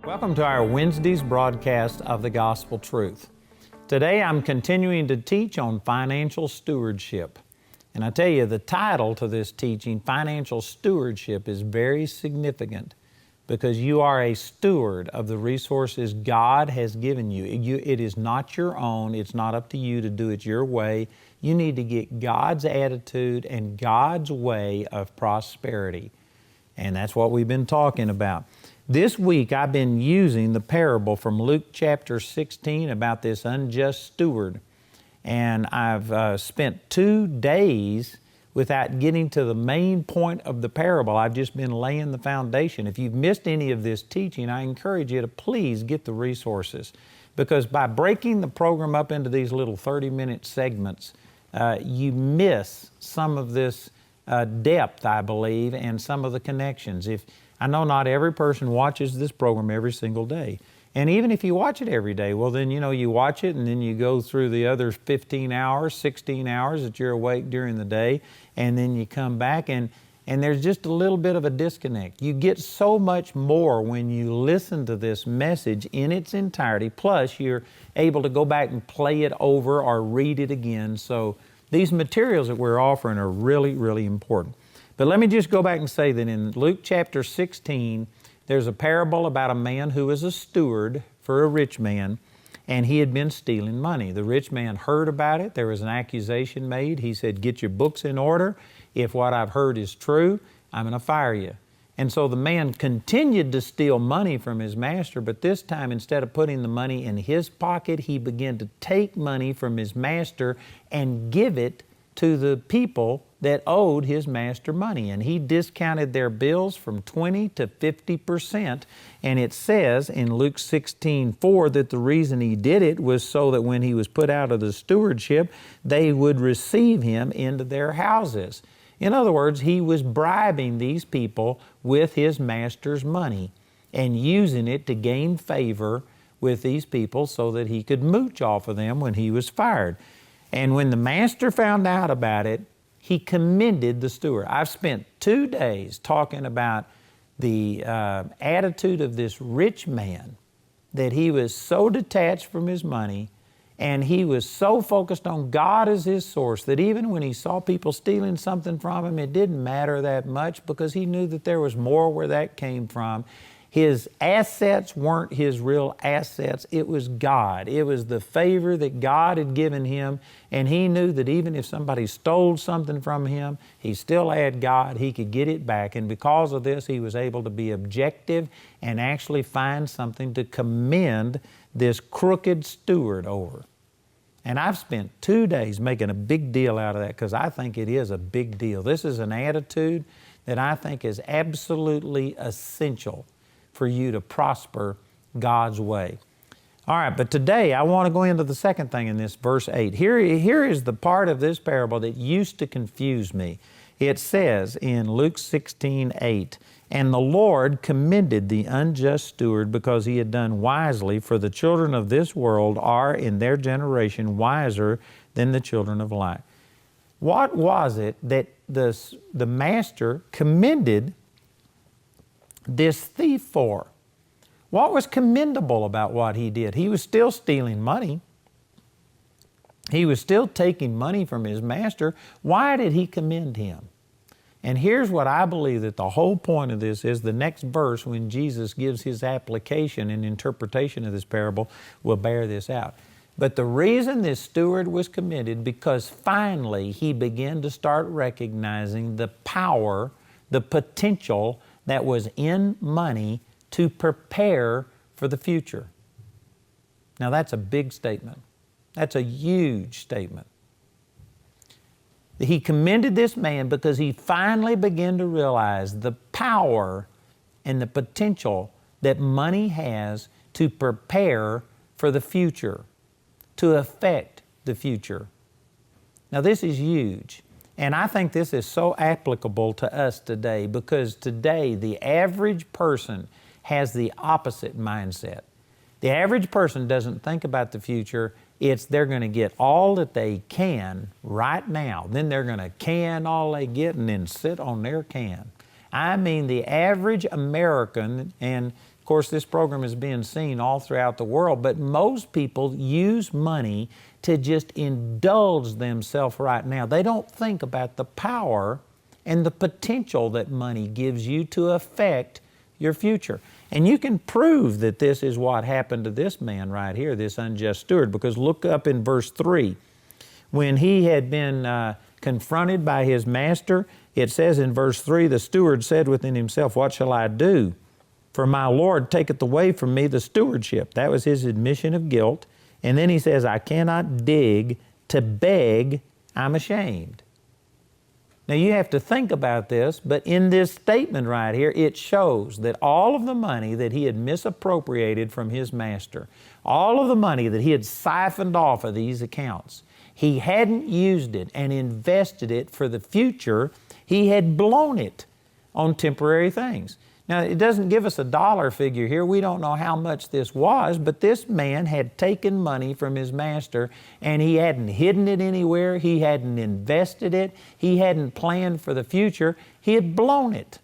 Welcome to our Wednesday's broadcast of the Gospel Truth. Today I'm continuing to teach on financial stewardship. And I tell you, the title to this teaching, Financial Stewardship, is very significant because you are a steward of the resources God has given you. It is not your own. It's not up to you to do it your way. You need to get God's attitude and God's way of prosperity. And that's what we've been talking about. This week I've been using the parable from Luke chapter 16 about this unjust steward. And I've spent 2 days without getting to the main point of the parable. I've just been laying the foundation. If you've missed any of this teaching, I encourage you to please get the resources. Because by breaking the program up into these little 30-minute segments, you miss some of this depth, I believe, and some of the connections. I know not every person watches this program every single day. And even if you watch it every day, well then, you watch it and then you go through the other 15 hours, 16 hours that you're awake during the day, and then you come back and there's just a little bit of a disconnect. You get so much more when you listen to this message in its entirety, plus you're able to go back and play it over or read it again. So these materials that we're offering are really, really important. But let me just go back and say that in Luke chapter 16, there's a parable about a man who was a steward for a rich man, and he had been stealing money. The rich man heard about it. There was an accusation made. He said, "Get your books in order. If what I've heard is true, I'm going to fire you." And so the man continued to steal money from his master, but this time, instead of putting the money in his pocket, he began to take money from his master and give it to the people that owed his master money. And he discounted their bills from 20 to 50%. And it says in Luke 16:4 that the reason he did it was so that when he was put out of the stewardship, they would receive him into their houses. In other words, he was bribing these people with his master's money and using it to gain favor with these people so that he could mooch off of them when he was fired. And when the master found out about it, he commended the steward. I've spent 2 days talking about the attitude of this rich man, that he was so detached from his money and he was so focused on God as his source that even when he saw people stealing something from him, it didn't matter that much because he knew that there was more where that came from. His assets weren't his real assets. It was God. It was the favor that God had given him, and he knew that even if somebody stole something from him, he still had God. He could get it back, and because of this, he was able to be objective and actually find something to commend this crooked steward over. And I've spent 2 days making a big deal out of that because I think it is a big deal. This is an attitude that I think is absolutely essential for you to prosper God's way. All right, but today I want to go into the second thing in this verse 8. Here is the part of this parable that used to confuse me. It says in Luke 16:8, "And the Lord commended the unjust steward because he had done wisely, for the children of this world are in their generation wiser than the children of light." What was it that the master commended this thief for? What was commendable about what he did? He was still stealing money. He was still taking money from his master. Why did he commend him? And here's what I believe that the whole point of this is. The next verse, when Jesus gives his application and interpretation of this parable, will bear this out. But the reason this steward was commended, because finally he began to start recognizing the power, the potential that was in money to prepare for the future. Now that's a big statement. That's a huge statement. He commended this man because he finally began to realize the power and the potential that money has to prepare for the future, to affect the future. Now this is huge. And I think this is so applicable to us today because today the average person has the opposite mindset. The average person doesn't think about the future. It's they're going to get all that they can right now. Then they're going to can all they get and then sit on their can. I mean, the average American, and course, this program is being seen all throughout the world, but most people use money to just indulge themselves right now. They don't think about the power and the potential that money gives you to affect your future. And you can prove that this is what happened to this man right here, this unjust steward, because look up in verse 3. When he had been confronted by his master, it says in verse 3, the steward said within himself, what shall I do? For my Lord taketh away from me the stewardship. That was his admission of guilt. And then he says, I cannot dig to beg, I'm ashamed. Now you have to think about this, but in this statement right here, it shows that all of the money that he had misappropriated from his master, all of the money that he had siphoned off of these accounts, he hadn't used it and invested it for the future. He had blown it on temporary things. Now, it doesn't give us a dollar figure here. We don't know how much this was, but this man had taken money from his master and he hadn't hidden it anywhere. He hadn't invested it. He hadn't planned for the future. He had blown it.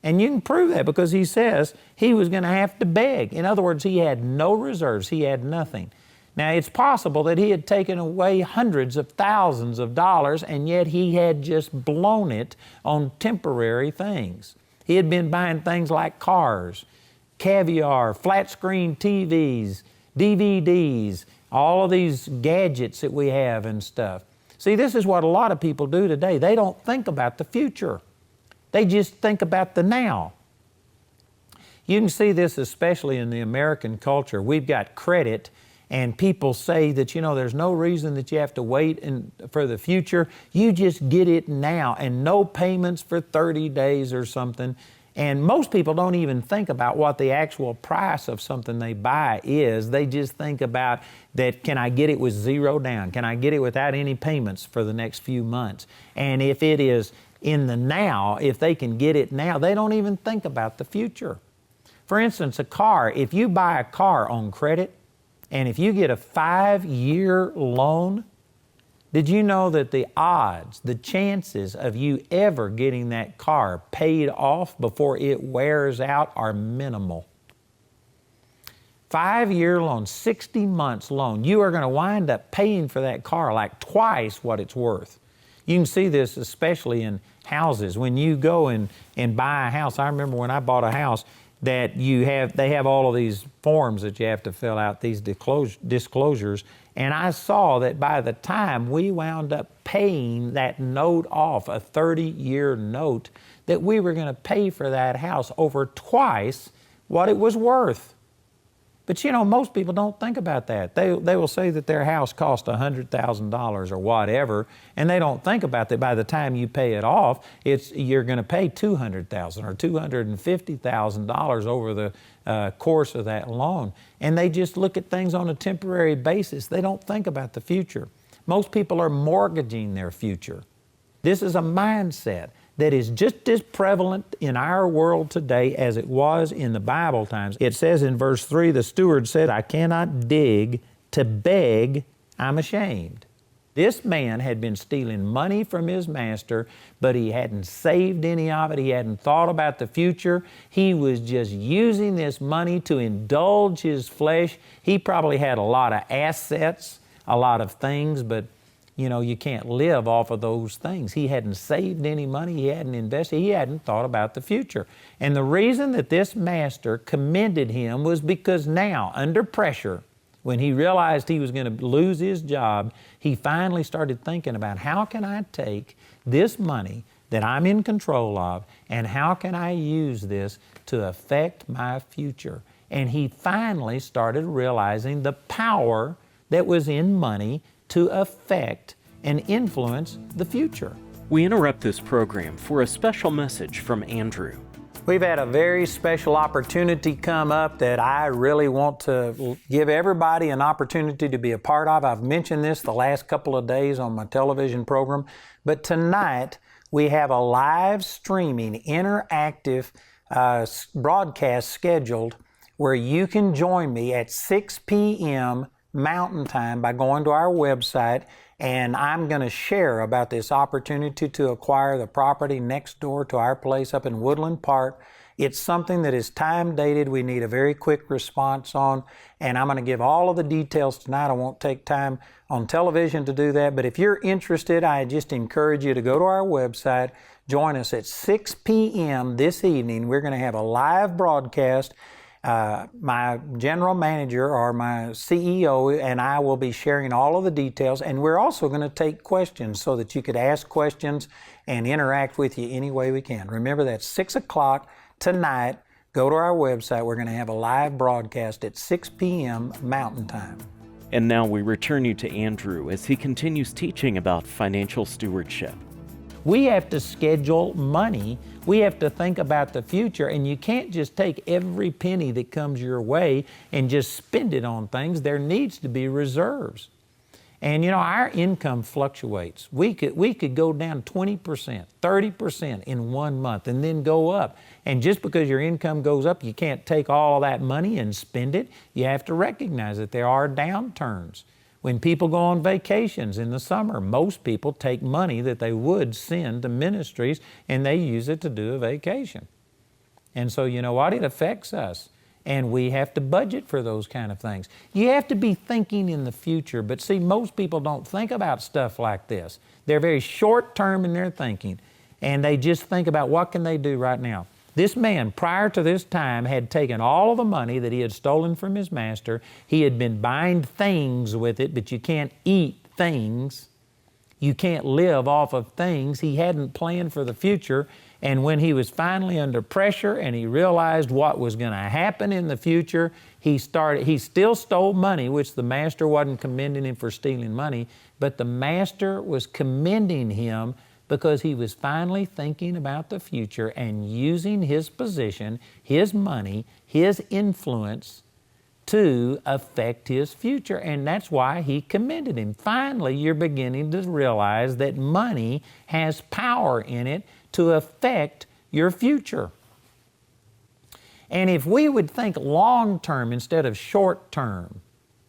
And you can prove that because he says he was going to have to beg. In other words, he had no reserves. He had nothing. Now, it's possible that he had taken away hundreds of thousands of dollars and yet he had just blown it on temporary things. He had been buying things like cars, caviar, flat screen TVs, DVDs, all of these gadgets that we have and stuff. See, this is what a lot of people do today. They don't think about the future. They just think about the now. You can see this especially in the American culture. We've got credit, and people say that, you know, there's no reason that you have to wait for the future. You just get it now, and no payments for 30 days or something. And most people don't even think about what the actual price of something they buy is. They just think about that, can I get it with zero down? Can I get it without any payments for the next few months? And if it is in the now, if they can get it now, they don't even think about the future. For instance, a car, if you buy a car on credit, and if you get a 5-year loan, did you know that the odds, the chances of you ever getting that car paid off before it wears out are minimal? 5-year loan, 60 months loan, you are going to wind up paying for that car like twice what it's worth. You can see this especially in houses. When you go and buy a house, I remember when I bought a house, that they have all of these forms that you have to fill out, these disclosures, and I saw that by the time we wound up paying that note off, a 30-year note, that we were going to pay for that house over twice what it was worth. But you know, most people don't think about that. They will say that their house cost $100,000 or whatever, and they don't think about that by the time you pay it off, you're going to pay $200,000 or $250,000 over the course of that loan. And they just look at things on a temporary basis. They don't think about the future. Most people are mortgaging their future. This is a mindset that is just as prevalent in our world today as it was in the Bible times. It says in verse 3, the steward said, I cannot dig to beg, I'm ashamed. This man had been stealing money from his master, but he hadn't saved any of it. He hadn't thought about the future. He was just using this money to indulge his flesh. He probably had a lot of assets, a lot of things, but you know, you can't live off of those things. He hadn't saved any money. He hadn't invested. He hadn't thought about the future. And the reason that this master commended him was because now, under pressure, when he realized he was going to lose his job, he finally started thinking about how can I take this money that I'm in control of and how can I use this to affect my future? And he finally started realizing the power that was in money to affect and influence the future. We interrupt this program for a special message from Andrew. We've had a very special opportunity come up that I really want to give everybody an opportunity to be a part of. I've mentioned this the last couple of days on my television program, but tonight we have a live streaming interactive broadcast scheduled where you can join me at 6 p.m. Mountain Time by going to our website, and I'm going to share about this opportunity to acquire the property next door to our place up in Woodland Park. It's something that is time dated. We need a very quick response on, and I'm going to give all of the details tonight. I won't take time on television to do that, but if you're interested, I just encourage you to go to our website. Join us at 6 p.m. this evening. We're going to have a live broadcast. My general manager or my CEO and I will be sharing all of the details, and we're also going to take questions so that you could ask questions and interact with you any way we can. Remember, that's 6 o'clock tonight. Go to our website. We're going to have a live broadcast at 6 p.m. Mountain Time. And now we return you to Andrew as he continues teaching about financial stewardship. We have to schedule money. We have to think about the future, and you can't just take every penny that comes your way and just spend it on things. There needs to be reserves. And you know, our income fluctuates. We could go down 20%, 30% in 1 month and then go up. And just because your income goes up, you can't take all that money and spend it. You have to recognize that there are downturns. When people go on vacations in the summer, most people take money that they would send to ministries and they use it to do a vacation. And so you know what? It affects us. And we have to budget for those kind of things. You have to be thinking in the future, but see, most people don't think about stuff like this. They're very short term in their thinking, and they just think about what can they do right now. This man, prior to this time, had taken all of the money that he had stolen from his master. He had been buying things with it, but you can't eat things. You can't live off of things. He hadn't planned for the future. And when he was finally under pressure and he realized what was going to happen in the future, he still stole money, which the master wasn't commending him for stealing money, but the master was commending him because he was finally thinking about the future and using his position, his money, his influence to affect his future. And that's why he commended him. Finally, you're beginning to realize that money has power in it to affect your future. And if we would think long term instead of short term,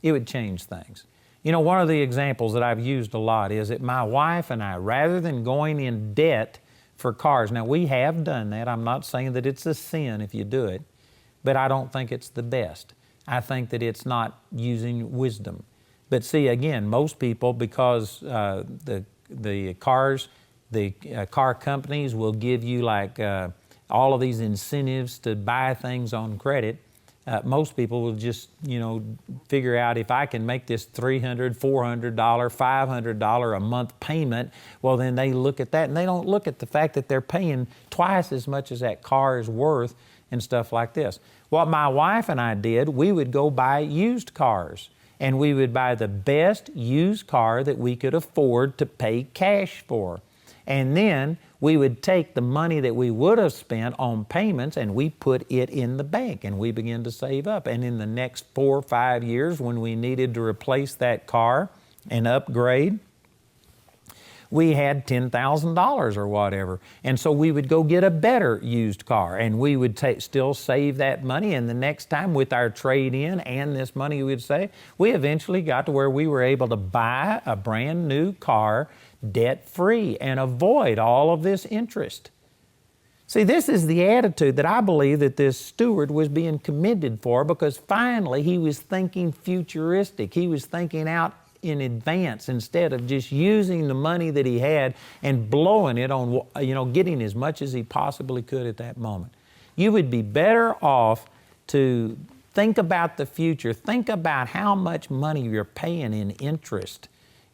it would change things. You know, one of the examples that I've used a lot is that my wife and I, rather than going in debt for cars, now we have done that. I'm not saying that it's a sin if you do it, but I don't think it's the best. I think that it's not using wisdom. But see, again, most people, because the car companies will give you like all of these incentives to buy things on credit. Most people will just, figure out if I can make this $300, $400, $500 a month payment, well, then they look at that and they don't look at the fact that they're paying twice as much as that car is worth and stuff like this. What my wife and I did, we would go buy used cars, and we would buy the best used car that we could afford to pay cash for. And then we would take the money that we would have spent on payments and we put it in the bank, and we began to save up. And in the next 4 or 5 years, when we needed to replace that car and upgrade, we had $10,000 or whatever. And so we would go get a better used car, and we would still save that money. And the next time, with our trade-in and this money we would save, we eventually got to where we were able to buy a brand new car debt-free and avoid all of this interest. See, this is the attitude that I believe that this steward was being commended for, because finally he was thinking futuristic. He was thinking out in advance instead of just using the money that he had and blowing it on, getting as much as he possibly could at that moment. You would be better off to think about the future. Think about how much money you're paying in interest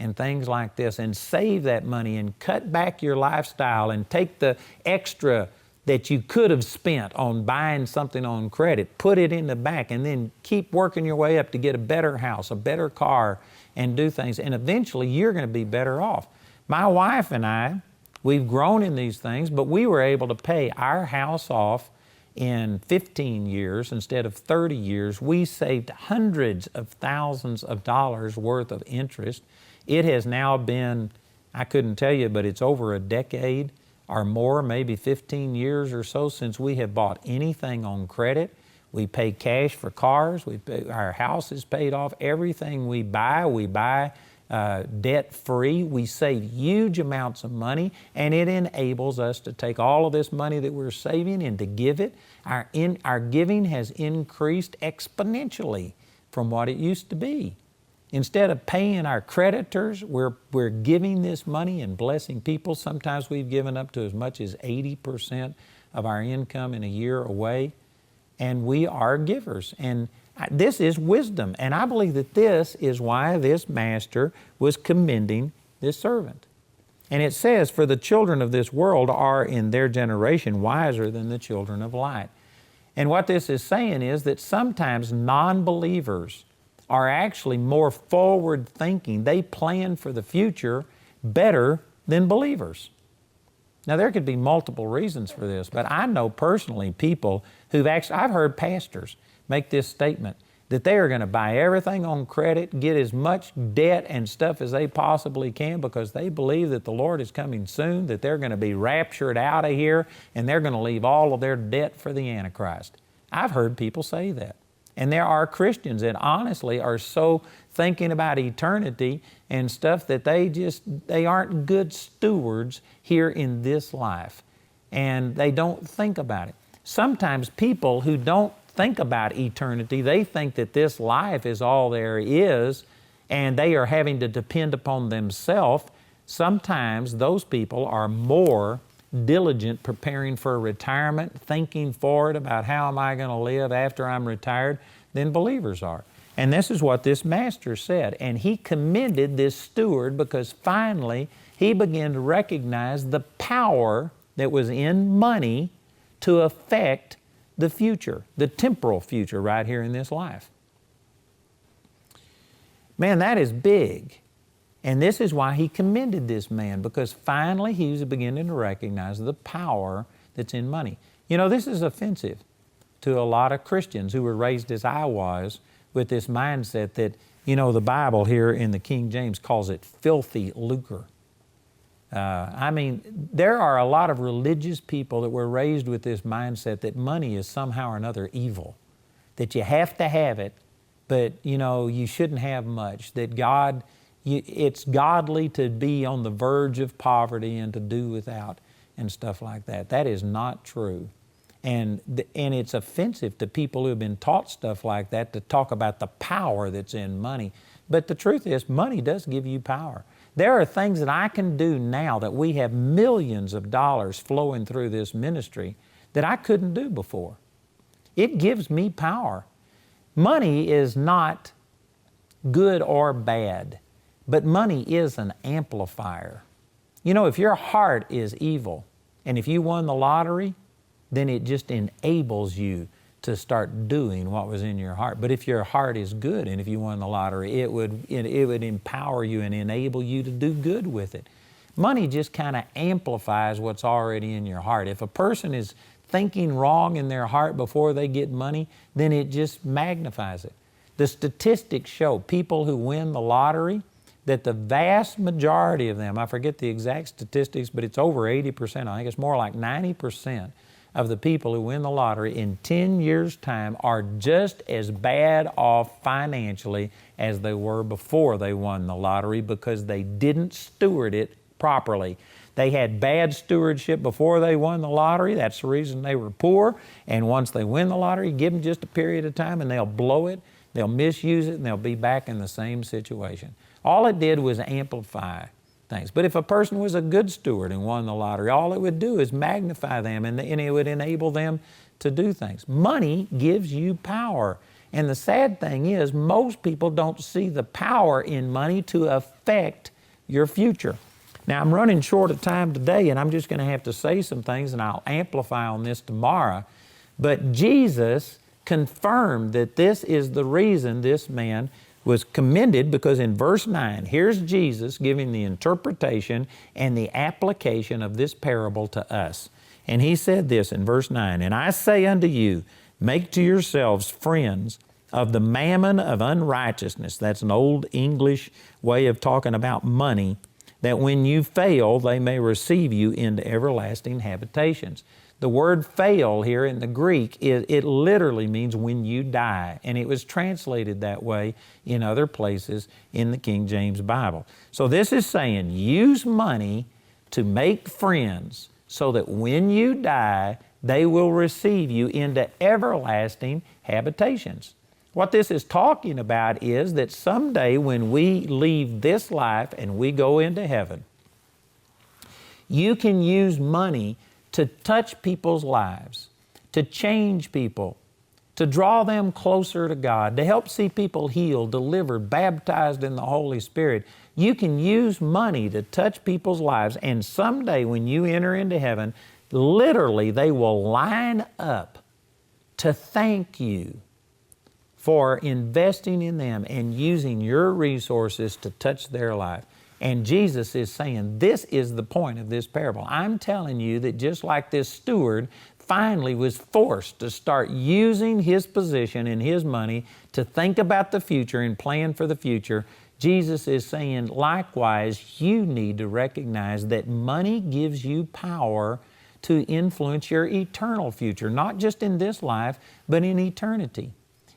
and things like this, and save that money and cut back your lifestyle and take the extra that you could have spent on buying something on credit, put it in the bank, and then keep working your way up to get a better house, a better car, and do things. And eventually you're going to be better off. My wife and I, we've grown in these things, but we were able to pay our house off in 15 years instead of 30 years. We saved hundreds of thousands of dollars worth of interest. It has now been, I couldn't tell you, but it's over a decade or more, maybe 15 years or so, since we have bought anything on credit. We pay cash for cars. Our house is paid off. Everything we buy debt-free. We save huge amounts of money, and it enables us to take all of this money that we're saving and to give it. Our giving has increased exponentially from what it used to be. Instead of paying our creditors, we're giving this money and blessing people. Sometimes we've given up to as much as 80% of our income in a year away, and we are givers. And this is wisdom, and I believe that this is why this master was commending this servant. And it says, for the children of this world are in their generation wiser than the children of light. And what this is saying is that sometimes non-believers are actually more forward thinking. They plan for the future better than believers. Now, there could be multiple reasons for this, but I know personally people I've heard pastors make this statement that they are going to buy everything on credit, get as much debt and stuff as they possibly can because they believe that the Lord is coming soon, that they're going to be raptured out of here, and they're going to leave all of their debt for the Antichrist. I've heard people say that. And there are Christians that honestly are so thinking about eternity and stuff that they aren't good stewards here in this life. And they don't think about it. Sometimes people who don't think about eternity, they think that this life is all there is, and they are having to depend upon themselves. Sometimes those people are more diligent preparing for retirement, thinking forward about how am I going to live after I'm retired, than believers are. And this is what this master said. And he commended this steward because finally he began to recognize the power that was in money to affect the future, the temporal future right here in this life. Man, that is big. And this is why he commended this man, because finally he was beginning to recognize the power that's in money. You know, this is offensive to a lot of Christians who were raised as I was with this mindset that, you know, the Bible here in the King James calls it filthy lucre. I mean, there are a lot of religious people that were raised with this mindset that money is somehow or another evil, that you have to have it, but, you know, you shouldn't have much, that it's godly to be on the verge of poverty and to do without and stuff like that. That is not true. And it's offensive to people who have been taught stuff like that to talk about the power that's in money. But the truth is, money does give you power. There are things that I can do now that we have millions of dollars flowing through this ministry that I couldn't do before. It gives me power. Money is not good or bad, but money is an amplifier. You know, if your heart is evil and if you won the lottery, then it just enables you to start doing what was in your heart. But if your heart is good and if you won the lottery, it would empower you and enable you to do good with it. Money just kind of amplifies what's already in your heart. If a person is thinking wrong in their heart before they get money, then it just magnifies it. The statistics show people who win the lottery that the vast majority of them, I forget the exact statistics, but it's over 80%, I think it's more like 90%, of the people who win the lottery in 10 years' time are just as bad off financially as they were before they won the lottery because they didn't steward it properly. They had bad stewardship before they won the lottery. That's the reason they were poor. And once they win the lottery, give them just a period of time and they'll blow it, they'll misuse it, and they'll be back in the same situation. All it did was amplify things. But if a person was a good steward and won the lottery, all it would do is magnify them and it would enable them to do things. Money gives you power. And the sad thing is, most people don't see the power in money to affect your future. Now, I'm running short of time today, and I'm just going to have to say some things, and I'll amplify on this tomorrow. But Jesus confirmed that this is the reason this man was commended, because in verse 9, here's Jesus giving the interpretation and the application of this parable to us. And he said this in verse 9, "And I say unto you, make to yourselves friends of the mammon of unrighteousness." That's an old English way of talking about money, "that when you fail, they may receive you into everlasting habitations." The word fail here in the Greek, it literally means when you die. And it was translated that way in other places in the King James Bible. So this is saying use money to make friends so that when you die, they will receive you into everlasting habitations. What this is talking about is that someday when we leave this life and we go into heaven, you can use money to touch people's lives, to change people, to draw them closer to God, to help see people healed, delivered, baptized in the Holy Spirit. You can use money to touch people's lives, and someday when you enter into heaven, literally they will line up to thank you for investing in them and using your resources to touch their life. And Jesus is saying, this is the point of this parable. I'm telling you that just like this steward finally was forced to start using his position and his money to think about the future and plan for the future, Jesus is saying, likewise, you need to recognize that money gives you power to influence your eternal future, not just in this life, but in eternity.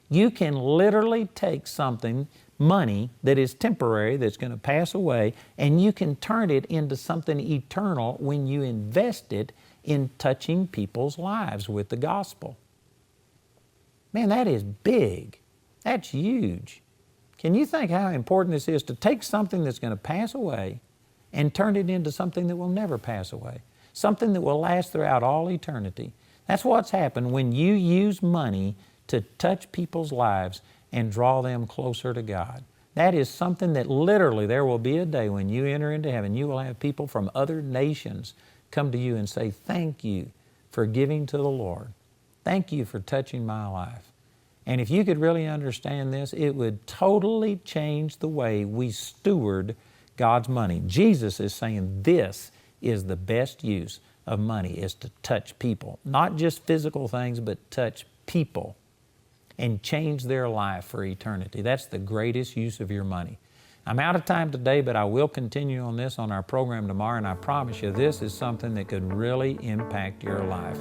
You can literally take something, money that is temporary, that's going to pass away, and you can turn it into something eternal when you invest it in touching people's lives with the gospel. Man, that is big. That's huge. Can you think how important this is to take something that's going to pass away and turn it into something that will never pass away, something that will last throughout all eternity? That's what's happened when you use money to touch people's lives and draw them closer to God. That is something that literally there will be a day when you enter into heaven, you will have people from other nations come to you and say, thank you for giving to the Lord. Thank you for touching my life. And if you could really understand this, it would totally change the way we steward God's money. Jesus is saying this is the best use of money, is to touch people. Not just physical things, but touch people and change their life for eternity. That's the greatest use of your money. I'm out of time today, but I will continue on this on our program tomorrow, and I promise you this is something that could really impact your life.